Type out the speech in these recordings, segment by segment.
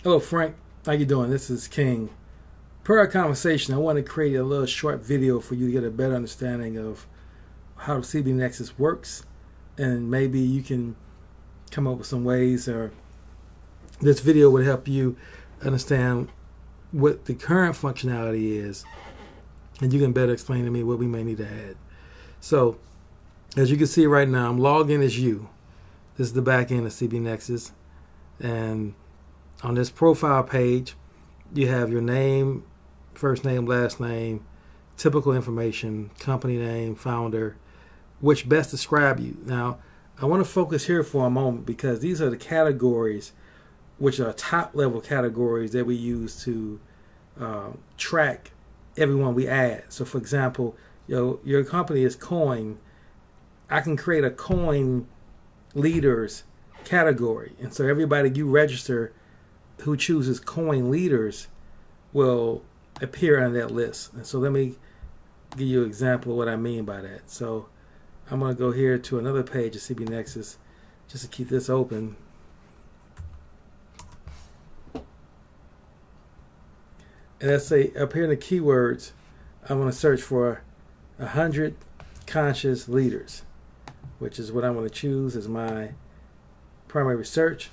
Hello, Frank. How you doing? This is King. Per our conversation, I want to create a little short video for you to get a better understanding of how CBNexus works, and maybe you can come up with some ways, or this video would help you understand what the current functionality is, and you can better explain to me what we may need to add. So, as you can see right now, I'm logged in as you. This is the back end of CBNexus, and on this profile page, you have your name, first name, last name, typical information, company name, founder, which best describe you. Now, I want to focus here for a moment because these are the categories, which are top level categories that we use to track everyone we add. So, for example, your company is coin. I can create a coin leaders category, and so everybody you register who chooses coin leaders will appear on that list. And so let me give you an example of what I mean by that. So I'm going to go here to another page of CBNexus just to keep this open. And let's say up here in the keywords, I'm going to search for 100 conscious leaders, which is what I'm going to choose as my primary search.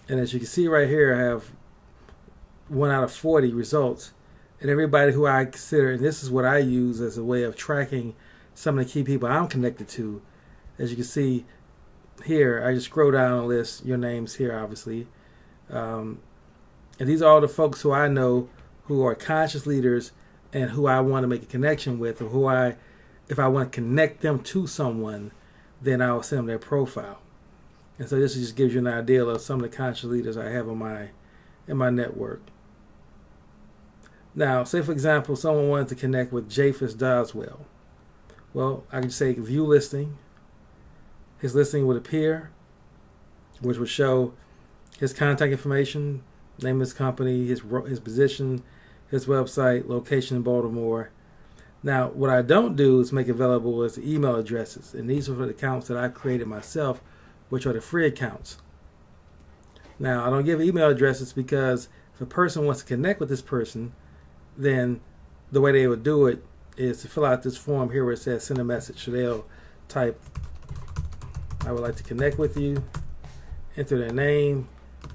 And as you can see right here, I have 1 out of 40 results. And everybody who I consider, and this is what I use as a way of tracking some of the key people I'm connected to. As you can see here, I just scroll down the list, your name's here obviously. And these are all the folks who I know who are conscious leaders and who I want to make a connection with, or who if I want to connect them to someone, then I will send them their profile. And so this just gives you an idea of some of the conscious leaders I have in my network. Now, say for example, someone wanted to connect with Japhis Doswell. Well, I can say view listing. His listing would appear, which would show his contact information, name of his company, his position, his website, location in Baltimore. Now, what I don't do is make available as email addresses, and these are for the accounts that I created myself, which are the free accounts. Now, I don't give email addresses because if a person wants to connect with this person, then the way they would do it is to fill out this form here where it says send a message. So they'll type, I would like to connect with you, enter their name,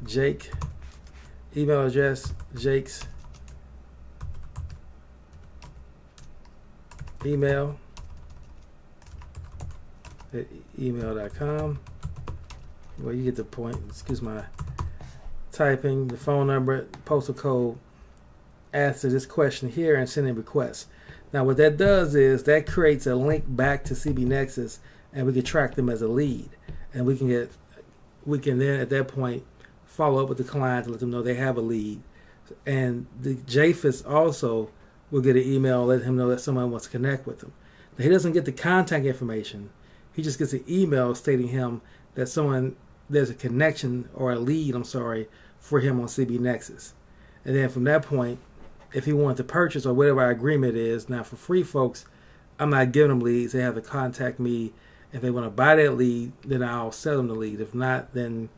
Jake, email address, Jake's email at email.com. Well, you get the point. Excuse my typing. The phone number, postal code, answer this question here, and send in requests. Now, what that does is that creates a link back to CBNexus, and we can track them as a lead, and we can then at that point follow up with the client to let them know they have a lead, and the Japhis also will get an email letting him know that someone wants to connect with him. Now, he doesn't get the contact information. He just gets an email stating him that there's a connection, or a lead, I'm sorry, for him on CBNexus. And then from that point, if he wants to purchase or whatever our agreement is, now for free folks, I'm not giving them leads. They have to contact me. If they want to buy that lead, then I'll sell them the lead. If not, then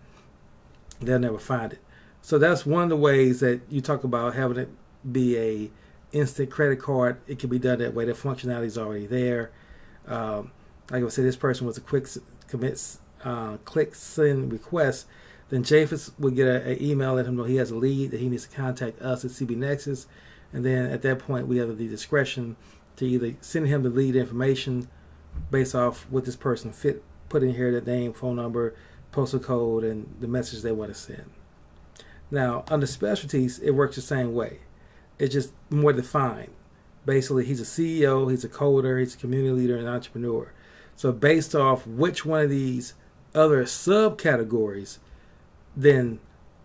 they'll never find it. So that's one of the ways that you talk about having it be a instant credit card. It can be done that way. The functionality is already there. Like I said, this person was a quick click send request, then Japhis will get an email, let him know he has a lead, that he needs to contact us at CBNexus, and then at that point we have the discretion to either send him the lead information based off what this person put in here, the name, phone number, postal code, and the message they want to send. Now, under Specialties, it works the same way. It's just more defined. Basically, he's a CEO, he's a coder, he's a community leader, and entrepreneur. So based off which one of these other subcategories, then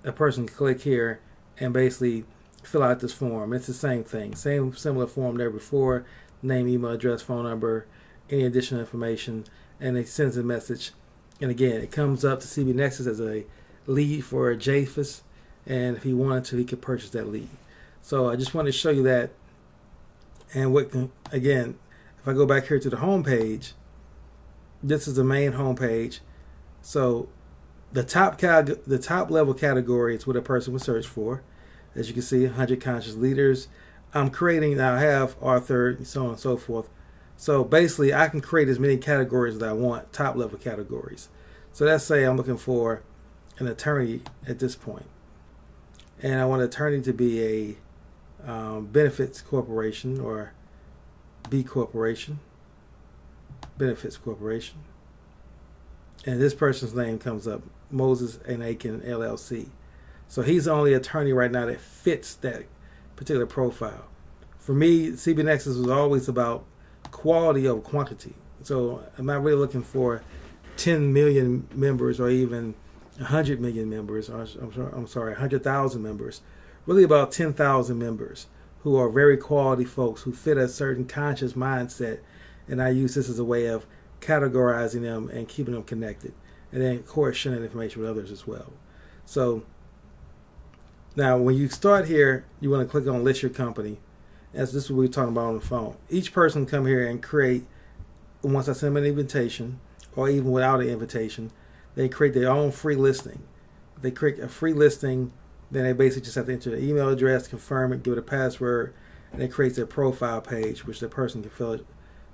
a person can click here and basically fill out this form. It's the same thing, similar form there before, name, email address, phone number, any additional information, and it sends a message. And again, it comes up to CBNexus as a lead for Japhis, and if he wanted to, he could purchase that lead. So I just wanted to show you that. And what can, again, if I go back here to the home page, this is the main home page. So The top level category is what a person would search for. As you can see, 100 conscious leaders. I'm creating, I have author, so on and so forth. So basically, I can create as many categories as I want, top level categories. So let's say I'm looking for an attorney at this point, and I want an attorney to be a benefits corporation or B corporation, benefits corporation. And this person's name comes up, Moses and Aiken LLC. So he's the only attorney right now that fits that particular profile. For me, CBNexus was always about quality over quantity. So I'm not really looking for 10 million members or even 100 million members, or I'm sorry, 100,000 members. Really about 10,000 members who are very quality folks who fit a certain conscious mindset. And I use this as a way of categorizing them and keeping them connected. And then, of course, sharing information with others as well. So now when you start here, you want to click on list your company. As this is what we're talking about on the phone. Each person come here and create, once I send them an invitation, or even without an invitation, they create their own free listing. They create a free listing, then they basically just have to enter their email address, confirm it, give it a password, and it creates their profile page, which the person can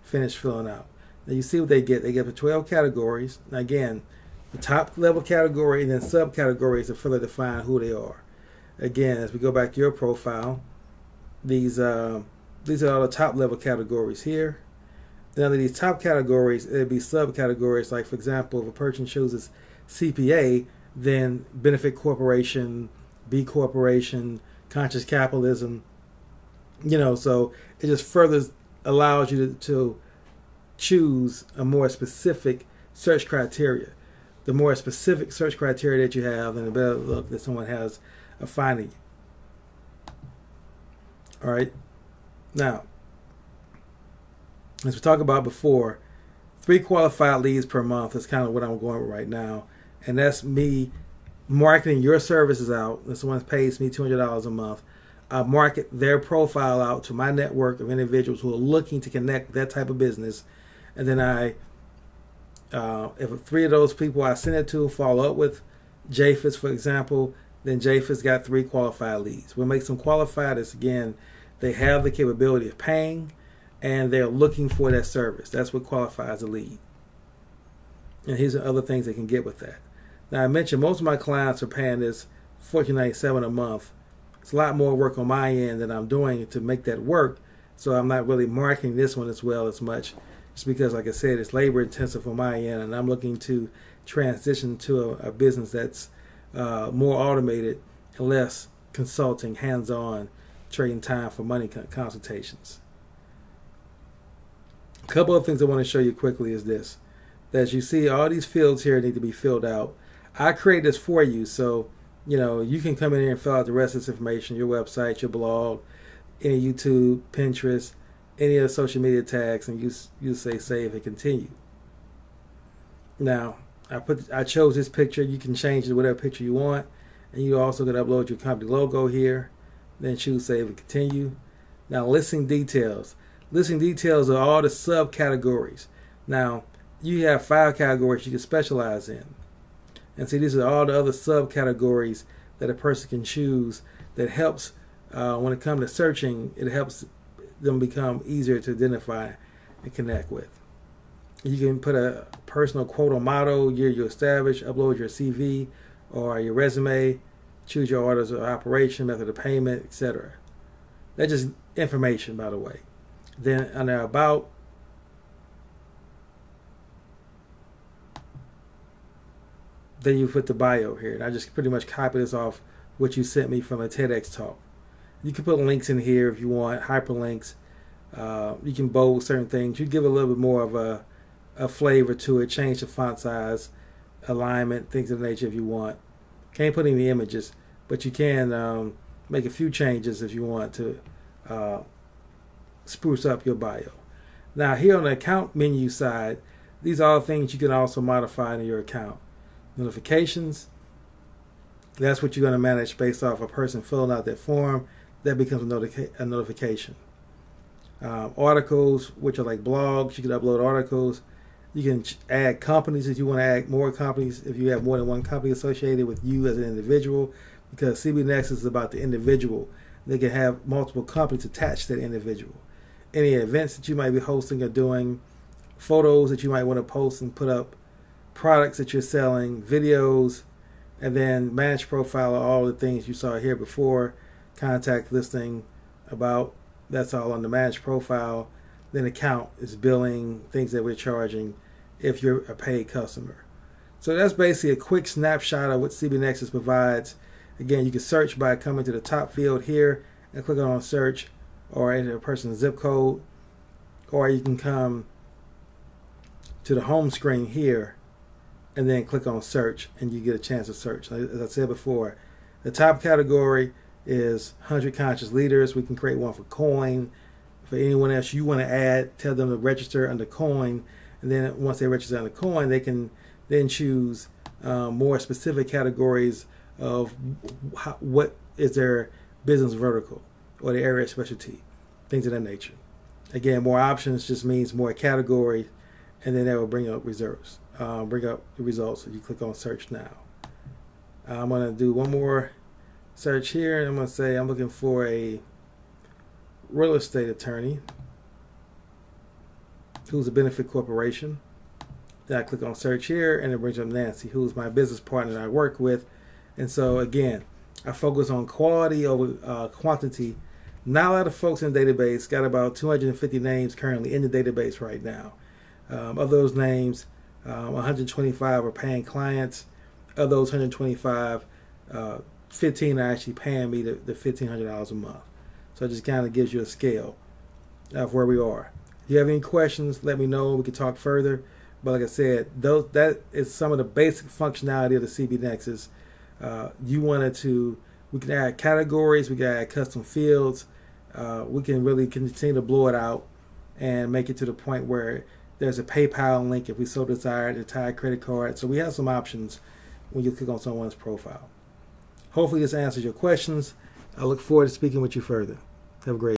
finish filling out. Now you see what they get. They get the 12 categories. Now again, the top level category and then subcategories to further define who they are. Again, as we go back to your profile, these are all the top level categories here. Then under these top categories, it'd be subcategories. Like for example, if a person chooses CPA, then benefit corporation, B corporation, conscious capitalism. You know, so it just further allows you to choose a more specific search criteria. The more specific search criteria that you have, then the better look that someone has of finding you. All right. Now, as we talked about before, 3 qualified leads per month is kind of what I'm going with right now. And that's me marketing your services out. If someone pays me $200 a month, I market their profile out to my network of individuals who are looking to connect with that type of business. And then if 3 of those people I send it to follow up with Japhis, for example, then Japhis got 3 qualified leads. What makes them qualified is, again, they have the capability of paying and they're looking for that service. That's what qualifies a lead. And here's the other things they can get with that. Now, I mentioned most of my clients are paying this $14.97 a month. It's a lot more work on my end than I'm doing to make that work. So I'm not really marketing this one as well as much. Just because, like I said, it's labor intensive on my end, and I'm looking to transition to a business that's more automated and less consulting, hands-on, trading time for money consultations. A couple of things I want to show you quickly is this. As you see, all these fields here need to be filled out. I create this for you, so you know you can come in here and fill out the rest of this information, your website, your blog, any YouTube, Pinterest, any of the social media tags, and you say save and continue. Now, I chose this picture. You can change it to whatever picture you want, and you also can upload your company logo here. Then choose save and continue. Now, listing details. Listing details are all the subcategories. Now, you have 5 categories you can specialize in. And see, these are all the other subcategories that a person can choose that helps, when it comes to searching, it helps them become easier to identify and connect with. You can put a personal quote or motto, year you establish, upload your CV or your resume, choose your orders of operation, method of payment, etc. That's just information, by the way. Then under about, then you put the bio here. And I just pretty much copy this off what you sent me from a TEDx talk. You can put links in here if you want, hyperlinks. You can bold certain things. You give a little bit more of a flavor to it, change the font size, alignment, things of the nature if you want. Can't put any images, but you can make a few changes if you want to spruce up your bio. Now here on the account menu side, these are all things you can also modify in your account. Notifications, that's what you're going to manage based off a person filling out that form. That becomes a notification. Articles, which are like blogs, you can upload articles. You can add companies if you want to add more companies, if you have more than one company associated with you as an individual, because CBNexus is about the individual. They can have multiple companies attached to the individual. Any events that you might be hosting or doing, photos that you might want to post and put up, products that you're selling, videos, and then manage profile of all the things you saw here before, contact listing, about, that's all on the manage profile. Then account is billing, things that we're charging if you're a paid customer. So that's basically a quick snapshot of what CBNexus provides. Again, you can search by coming to the top field here and clicking on search, or enter a person's zip code, or you can come to the home screen here and then click on search, and you get a chance to search. As I said before, the top category is 100 conscious leaders. We can create one for coin. For anyone else you want to add, tell them to register under coin, and then once they register under coin, they can then choose more specific categories of what is their business vertical or the area of specialty, things of that nature. Again, more options just means more categories, and then that will bring up reserves, bring up the results if you click on search now. I'm going to do one more search here, and I'm going to say I'm looking for a real estate attorney who's a benefit corporation. Then I click on search here, and it brings up Nancy, who's my business partner that I work with. And so again, I focus on quality over quantity. Not a lot of folks in the database, got about 250 names currently in the database right now. Of those names, 125 are paying clients. Of those 125, 15 are actually paying me the $1,500 a month. So it just kind of gives you a scale of where we are. If you have any questions, let me know. We can talk further. But like I said, that is some of the basic functionality of the CBNexus. We can add categories, we can add custom fields. We can really continue to blow it out and make it to the point where there's a PayPal link if we so desire to tie a credit card. So we have some options when you click on someone's profile. Hopefully this answers your questions. I look forward to speaking with you further. Have a great day.